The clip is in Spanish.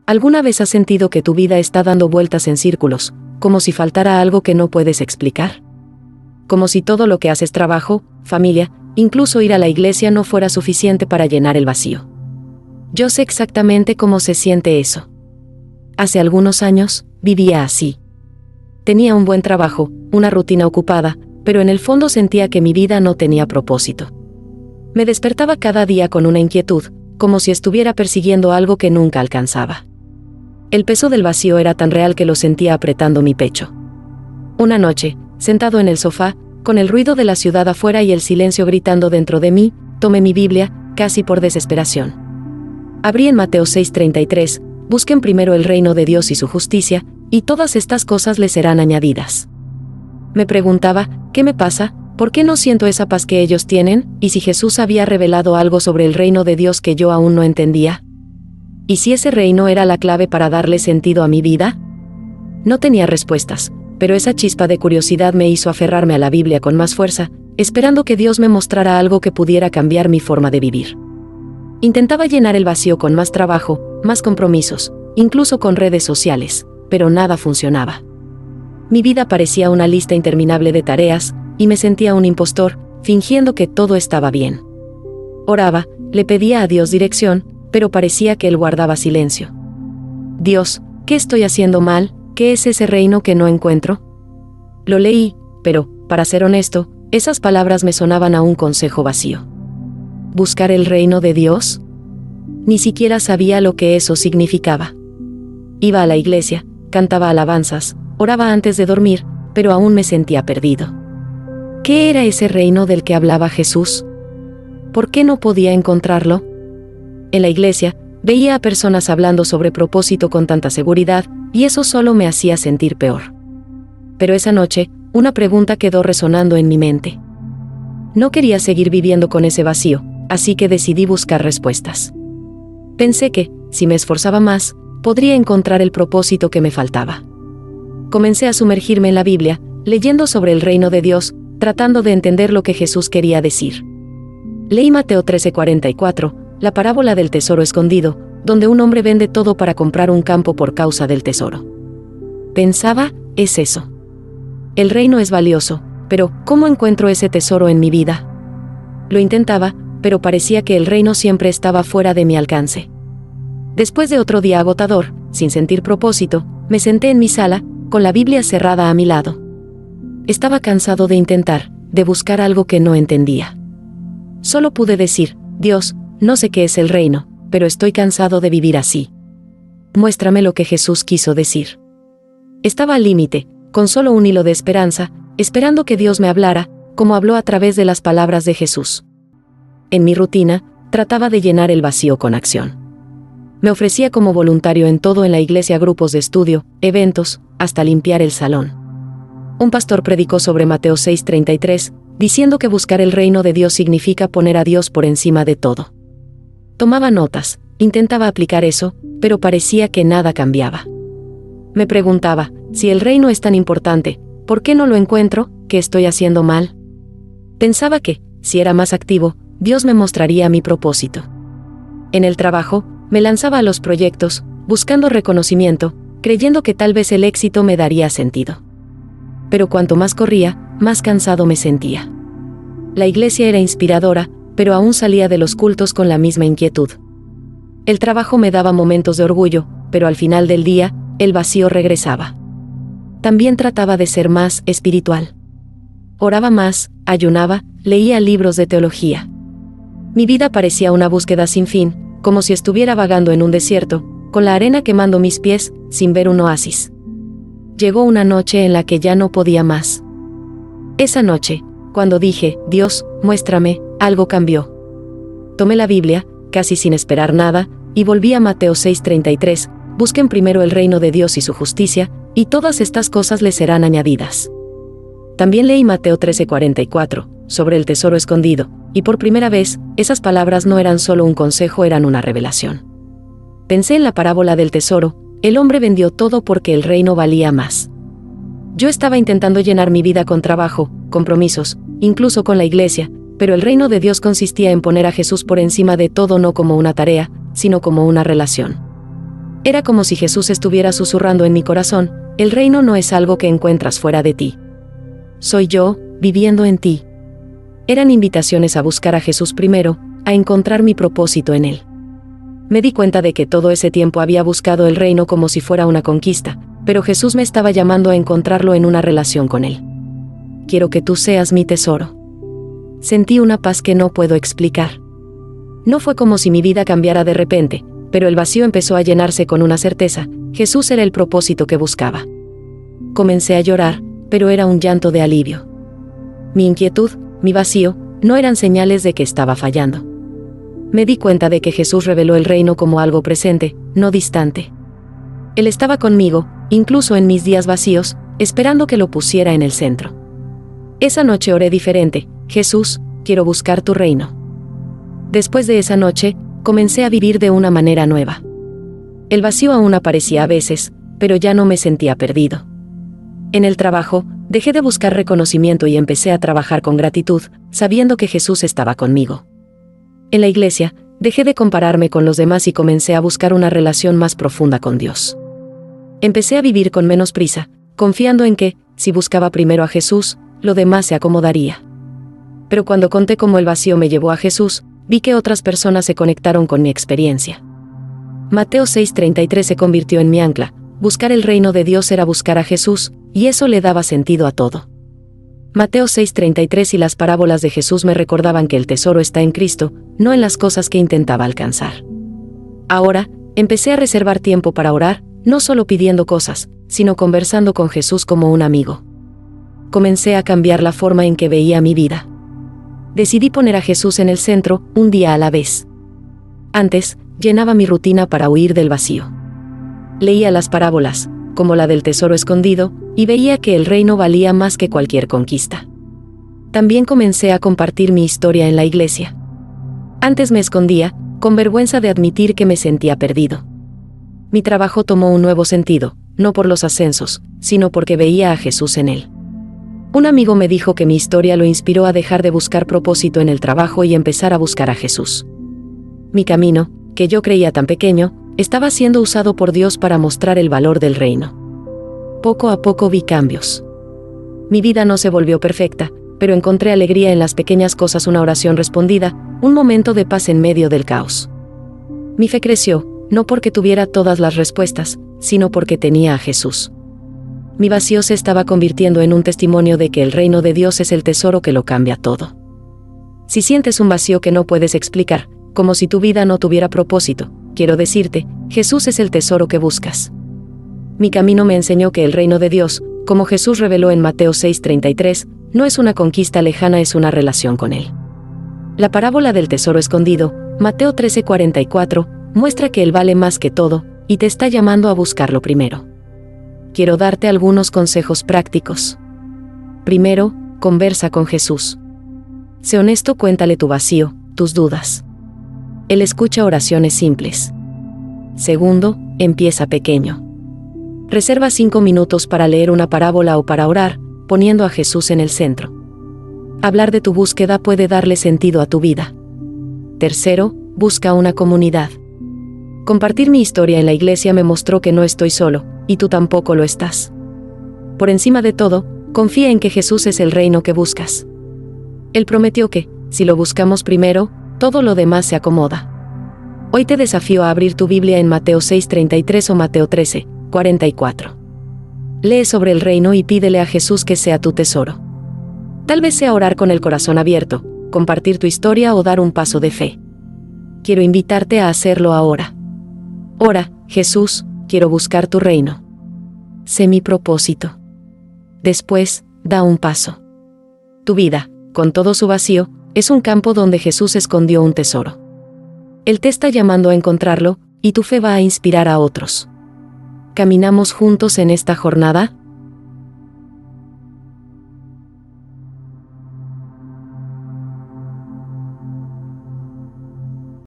¿Alguna vez has sentido que tu vida está dando vueltas en círculos, como si faltara algo que no puedes explicar? Como si todo lo que haces, trabajo, familia, incluso ir a la iglesia, no fuera suficiente para llenar el vacío. Yo sé exactamente cómo se siente eso. Hace algunos años, vivía así. Tenía un buen trabajo, una rutina ocupada, pero en el fondo sentía que mi vida no tenía propósito. Me despertaba cada día con una inquietud, como si estuviera persiguiendo algo que nunca alcanzaba. El peso del vacío era tan real que lo sentía apretando mi pecho. Una noche, sentado en el sofá, con el ruido de la ciudad afuera y el silencio gritando dentro de mí, tomé mi Biblia, casi por desesperación. Abrí en Mateo 6:33, busquen primero el reino de Dios y su justicia, y todas estas cosas les serán añadidas. Me preguntaba, ¿qué me pasa? ¿Por qué no siento esa paz que ellos tienen? ¿Y si Jesús había revelado algo sobre el reino de Dios que yo aún no entendía? ¿Y si ese reino era la clave para darle sentido a mi vida? No tenía respuestas, pero esa chispa de curiosidad me hizo aferrarme a la Biblia con más fuerza, esperando que Dios me mostrara algo que pudiera cambiar mi forma de vivir. Intentaba llenar el vacío con más trabajo, más compromisos, incluso con redes sociales, pero nada funcionaba. Mi vida parecía una lista interminable de tareas, y me sentía un impostor, fingiendo que todo estaba bien. Oraba, le pedía a Dios dirección, pero parecía que Él guardaba silencio. Dios, ¿qué estoy haciendo mal? ¿Qué es ese reino que no encuentro? Lo leí, pero, para ser honesto, esas palabras me sonaban a un consejo vacío. ¿Buscar el reino de Dios? Ni siquiera sabía lo que eso significaba. Iba a la iglesia, cantaba alabanzas, oraba antes de dormir, pero aún me sentía perdido. ¿Qué era ese reino del que hablaba Jesús? ¿Por qué no podía encontrarlo? En la iglesia, veía a personas hablando sobre propósito con tanta seguridad, y eso solo me hacía sentir peor. Pero esa noche, una pregunta quedó resonando en mi mente. No quería seguir viviendo con ese vacío, así que decidí buscar respuestas. Pensé que, si me esforzaba más, podría encontrar el propósito que me faltaba. Comencé a sumergirme en la Biblia, leyendo sobre el reino de Dios, tratando de entender lo que Jesús quería decir. Leí Mateo 13:44, la parábola del tesoro escondido, donde un hombre vende todo para comprar un campo por causa del tesoro. Pensaba, es eso. El reino es valioso, pero ¿cómo encuentro ese tesoro en mi vida? Lo intentaba, pero parecía que el reino siempre estaba fuera de mi alcance. Después de otro día agotador, sin sentir propósito, me senté en mi sala, con la Biblia cerrada a mi lado. Estaba cansado de intentar, de buscar algo que no entendía. Solo pude decir, Dios, no sé qué es el reino, pero estoy cansado de vivir así. Muéstrame lo que Jesús quiso decir. Estaba al límite, con solo un hilo de esperanza, esperando que Dios me hablara, como habló a través de las palabras de Jesús. En mi rutina, trataba de llenar el vacío con acción. Me ofrecía como voluntario en todo en la iglesia, grupos de estudio, eventos, hasta limpiar el salón. Un pastor predicó sobre Mateo 6:33, diciendo que buscar el reino de Dios significa poner a Dios por encima de todo. Tomaba notas, intentaba aplicar eso, pero parecía que nada cambiaba. Me preguntaba, si el reino es tan importante, ¿por qué no lo encuentro? ¿Qué estoy haciendo mal? Pensaba que, si era más activo, Dios me mostraría mi propósito. En el trabajo, me lanzaba a los proyectos, buscando reconocimiento, creyendo que tal vez el éxito me daría sentido. Pero cuanto más corría, más cansado me sentía. La iglesia era inspiradora, pero aún salía de los cultos con la misma inquietud. El trabajo me daba momentos de orgullo, pero al final del día, el vacío regresaba. También trataba de ser más espiritual. Oraba más, ayunaba, leía libros de teología. Mi vida parecía una búsqueda sin fin, como si estuviera vagando en un desierto, con la arena quemando mis pies, sin ver un oasis. Llegó una noche en la que ya no podía más. Esa noche, cuando dije, Dios, muéstrame, algo cambió. Tomé la Biblia, casi sin esperar nada, y volví a Mateo 6:33, busquen primero el reino de Dios y su justicia, y todas estas cosas les serán añadidas. También leí Mateo 13:44, sobre el tesoro escondido, y por primera vez, esas palabras no eran solo un consejo, eran una revelación. Pensé en la parábola del tesoro, el hombre vendió todo porque el reino valía más. Yo estaba intentando llenar mi vida con trabajo, compromisos, incluso con la iglesia, pero el reino de Dios consistía en poner a Jesús por encima de todo, no como una tarea, sino como una relación. Era como si Jesús estuviera susurrando en mi corazón: el reino no es algo que encuentras fuera de ti. Soy yo, viviendo en ti. Eran invitaciones a buscar a Jesús primero, a encontrar mi propósito en Él. Me di cuenta de que todo ese tiempo había buscado el reino como si fuera una conquista, pero Jesús me estaba llamando a encontrarlo en una relación con Él. Quiero que tú seas mi tesoro. Sentí una paz que no puedo explicar. No fue como si mi vida cambiara de repente, pero el vacío empezó a llenarse con una certeza: Jesús era el propósito que buscaba. Comencé a llorar, pero era un llanto de alivio. Mi inquietud, mi vacío, no eran señales de que estaba fallando. Me di cuenta de que Jesús reveló el reino como algo presente, no distante. Él estaba conmigo, incluso en mis días vacíos, esperando que lo pusiera en el centro. Esa noche oré diferente: Jesús, quiero buscar tu reino. Después de esa noche, comencé a vivir de una manera nueva. El vacío aún aparecía a veces, pero ya no me sentía perdido. En el trabajo, dejé de buscar reconocimiento y empecé a trabajar con gratitud, sabiendo que Jesús estaba conmigo. En la iglesia, dejé de compararme con los demás y comencé a buscar una relación más profunda con Dios. Empecé a vivir con menos prisa, confiando en que, si buscaba primero a Jesús, lo demás se acomodaría. Pero cuando conté cómo el vacío me llevó a Jesús, vi que otras personas se conectaron con mi experiencia. Mateo 6:33 se convirtió en mi ancla: buscar el reino de Dios era buscar a Jesús, y eso le daba sentido a todo. Mateo 6:33 y las parábolas de Jesús me recordaban que el tesoro está en Cristo, no en las cosas que intentaba alcanzar. Ahora, empecé a reservar tiempo para orar, no solo pidiendo cosas, sino conversando con Jesús como un amigo. Comencé a cambiar la forma en que veía mi vida. Decidí poner a Jesús en el centro, un día a la vez. Antes, llenaba mi rutina para huir del vacío. Leía las parábolas, como la del tesoro escondido, y veía que el reino valía más que cualquier conquista. También comencé a compartir mi historia en la iglesia. Antes me escondía, con vergüenza de admitir que me sentía perdido. Mi trabajo tomó un nuevo sentido, no por los ascensos, sino porque veía a Jesús en él. Un amigo me dijo que mi historia lo inspiró a dejar de buscar propósito en el trabajo y empezar a buscar a Jesús. Mi camino, que yo creía tan pequeño, estaba siendo usado por Dios para mostrar el valor del reino. Poco a poco vi cambios. Mi vida no se volvió perfecta, pero encontré alegría en las pequeñas cosas: una oración respondida, un momento de paz en medio del caos. Mi fe creció, no porque tuviera todas las respuestas, sino porque tenía a Jesús. Mi vacío se estaba convirtiendo en un testimonio de que el reino de Dios es el tesoro que lo cambia todo. Si sientes un vacío que no puedes explicar, como si tu vida no tuviera propósito, quiero decirte: Jesús es el tesoro que buscas. Mi camino me enseñó que el reino de Dios, como Jesús reveló en Mateo 6:33, no es una conquista lejana, es una relación con Él. La parábola del tesoro escondido, Mateo 13:44, muestra que Él vale más que todo, y te está llamando a buscarlo primero. Quiero darte algunos consejos prácticos. Primero, conversa con Jesús. Sé honesto, cuéntale tu vacío, tus dudas. Él escucha oraciones simples. Segundo, empieza pequeño. Reserva 5 minutos para leer una parábola o para orar, poniendo a Jesús en el centro. Hablar de tu búsqueda puede darle sentido a tu vida. Tercero, busca una comunidad. Compartir mi historia en la iglesia me mostró que no estoy solo, y tú tampoco lo estás. Por encima de todo, confía en que Jesús es el reino que buscas. Él prometió que, si lo buscamos primero, todo lo demás se acomoda. Hoy te desafío a abrir tu Biblia en Mateo 6:33 o Mateo 13:44. Lee sobre el reino y pídele a Jesús que sea tu tesoro. Tal vez sea orar con el corazón abierto, compartir tu historia o dar un paso de fe. Quiero invitarte a hacerlo ahora. Ora: Jesús, quiero buscar tu reino. Sé mi propósito. Después, da un paso. Tu vida, con todo su vacío, es un campo donde Jesús escondió un tesoro. Él te está llamando a encontrarlo, y tu fe va a inspirar a otros. ¿Caminamos juntos en esta jornada?